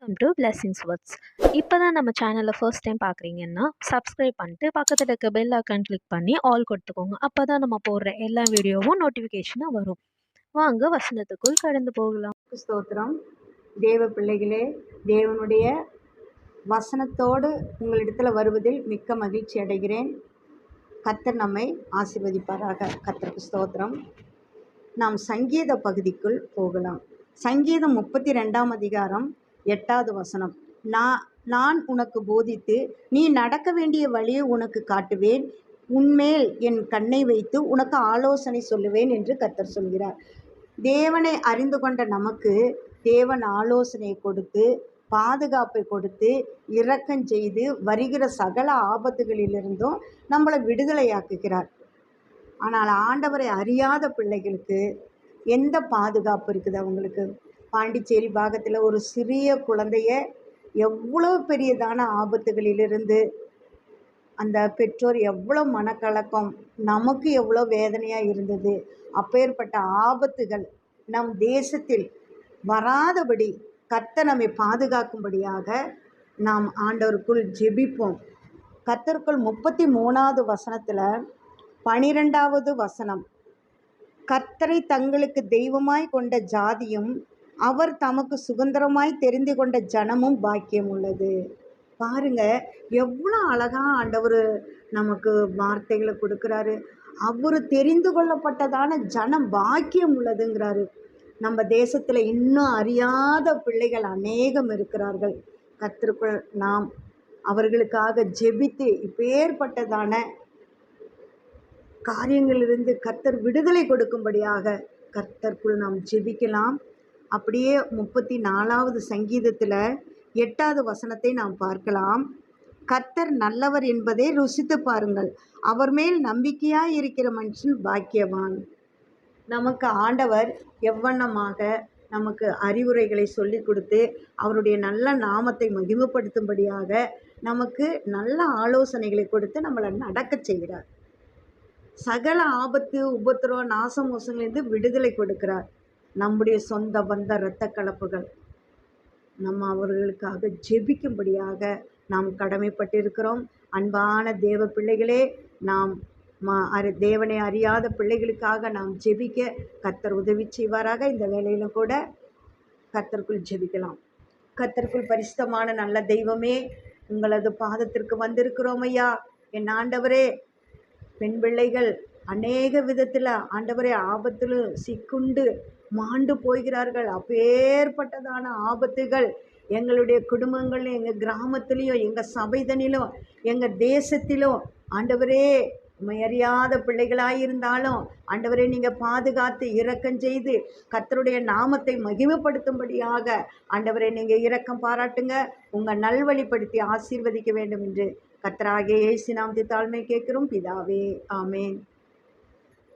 Welcome to blessings words. இப்போ தான் நம்ம சேனலை ஃபர்ஸ்ட் டைம் பார்க்குறீங்கன்னா சப்ஸ்கிரைப் பண்ணிட்டு பக்கத்தில் இருக்க பெல் ஐக்கான் கிளிக் பண்ணி ஆல் கொடுத்துக்கோங்க. அப்போ தான் நம்ம போடுற எல்லா வீடியோவும் நோட்டிஃபிகேஷனாக வரும். வாங்க வசனத்துக்குள் கடந்து போகலாம். ஸ்தோத்திரம். தேவ பிள்ளைகளே, தேவனுடைய வசனத்தோடு உங்களிடத்தில் வருவதில் மிக்க மகிழ்ச்சி அடைகிறேன். கர்த்தர் நம்மை ஆசீர்வதிப்பாராக. கர்த்தருக்கு ஸ்தோத்திரம். நாம் சங்கீத பகுதிக்குள் போகலாம். சங்கீதம் 32ஆம் அதிகாரம் 8வது வசனம். நான் உனக்கு போதித்து நீ நடக்க வேண்டிய வழியை உனக்கு காட்டுவேன், உன்மேல் என் கண்ணை வைத்து உனக்கு ஆலோசனை சொல்லுவேன் என்று கர்த்தர் சொல்கிறார். தேவனை அறிந்து கொண்ட நமக்கு தேவன் ஆலோசனை கொடுத்து பாதுகாப்பை கொடுத்து இரக்கம் செய்து வருகிற சகல ஆபத்துகளிலிருந்தும் நம்மளை விடுதலையாக்குகிறார். ஆனால் ஆண்டவரை அறியாத பிள்ளைகளுக்கு எந்த பாதுகாப்பு இருக்குது? அவங்களுக்கு பாண்டிச்சேரி பாகத்தில் ஒரு சிறிய குழந்தைய எவ்வளோ பெரியதான ஆபத்துகளிலிருந்து அந்த பெற்றோர் எவ்வளோ மனக்கலக்கம், நமக்கு எவ்வளோ வேதனையாக இருந்தது. அப்பேற்பட்ட ஆபத்துகள் நம் தேசத்தில் வராதபடி கர்த்தர் நம்மை பாதுகாக்கும்படியாக நாம் ஆண்டவருக்குள் ஜெபிப்போம். கர்த்தருக்குள் 33வது வசனத்தில் 12வது வசனம். கர்த்தரை தங்களுக்கு தெய்வமாய் கொண்ட ஜாதியும் அவர் தமக்கு சுதந்திரமாய் தெரிந்து கொண்ட ஜனமும் பாக்கியம் உள்ளது. பாருங்க, எவ்வளோ அழகாக ஆண்டவர் நமக்கு வார்த்தைகளை கொடுக்குறாரு. அவர் தெரிந்து கொள்ளப்பட்டதான ஜனம் பாக்கியம் உள்ளதுங்கிறாரு. நம்ம தேசத்தில் இன்னும் அறியாத பிள்ளைகள் அநேகம் இருக்கிறார்கள். கர்த்தருக்குள் நாம் அவர்களுக்காக ஜெபித்து இப்பேற்பட்டதான காரியங்களிலிருந்து கர்த்தர் விடுதலை கொடுக்கும்படியாக கர்த்தருக்குள் நாம் ஜெபிக்கலாம். அப்படியே 34வது சங்கீதத்தில் 8வது வசனத்தை நாம் பார்க்கலாம். கர்த்தர் நல்லவர் என்பதை ருசித்து பாருங்கள், அவர் மேல் நம்பிக்கையாக இருக்கிற மனுஷன் பாக்கியவான். நமக்கு ஆண்டவர் எவ்வண்ணமாக நமக்கு அறிவுரைகளை சொல்லி கொடுத்து அவருடைய நல்ல நாமத்தை மகிமைப்படுத்தும்படியாக நமக்கு நல்ல ஆலோசனைகளை கொடுத்து நம்மளை நடக்க செய்கிறார். சகல ஆபத்து உபத்திரம் நாசமோசங்களிலிருந்து விடுதலை கொடுக்கிறார். நம்முடைய சொந்த பந்த இரத்த கலப்புகள் நம்ம அவர்களுக்காக ஜெபிக்கும்படியாக நாம் கடமைப்பட்டிருக்கிறோம். அன்பான தேவ பிள்ளைகளே, நாம் தேவனை அறியாத பிள்ளைகளுக்காக நாம் ஜெபிக்க கர்த்தர் உதவி செய்வாராக. இந்த வேளையிலும் கூட கர்த்தருக்குள் ஜெபிக்கலாம். கர்த்தருக்குள் பரிசுத்தமான நல்ல தெய்வமே, உங்களது பாதத்திற்கு வந்திருக்கிறோம் ஐயா. என் ஆண்டவரே, பெண் பிள்ளைகள் அநேக விதத்தில் ஆண்டவரே ஆபத்தில் சிக்குண்டு மாண்டு போகிறார்கள். அப்பேற்பட்டதான ஆபத்துகள் எங்களுடைய குடும்பங்கள்லையும் எங்கள் கிராமத்திலையும் எங்கள் சபைதனிலும் எங்கள் தேசத்திலும் ஆண்டவரே அறியாத பிள்ளைகளாயிருந்தாலும் ஆண்டவரே நீங்கள் பாதுகாத்து இரக்கம் செய்து கர்த்தருடைய நாமத்தை மகிமைப்படுத்தும்படியாக ஆண்டவரே நீங்கள் இரக்கம் பாராட்டுங்க. உங்கள் நல்வழிப்படுத்தி ஆசீர்வதிக்க வேண்டும் என்று கர்த்தராகிய இயேசு நாமத்தை தாழ்மை கேட்கிறோம் பிதாவே, ஆமேன்.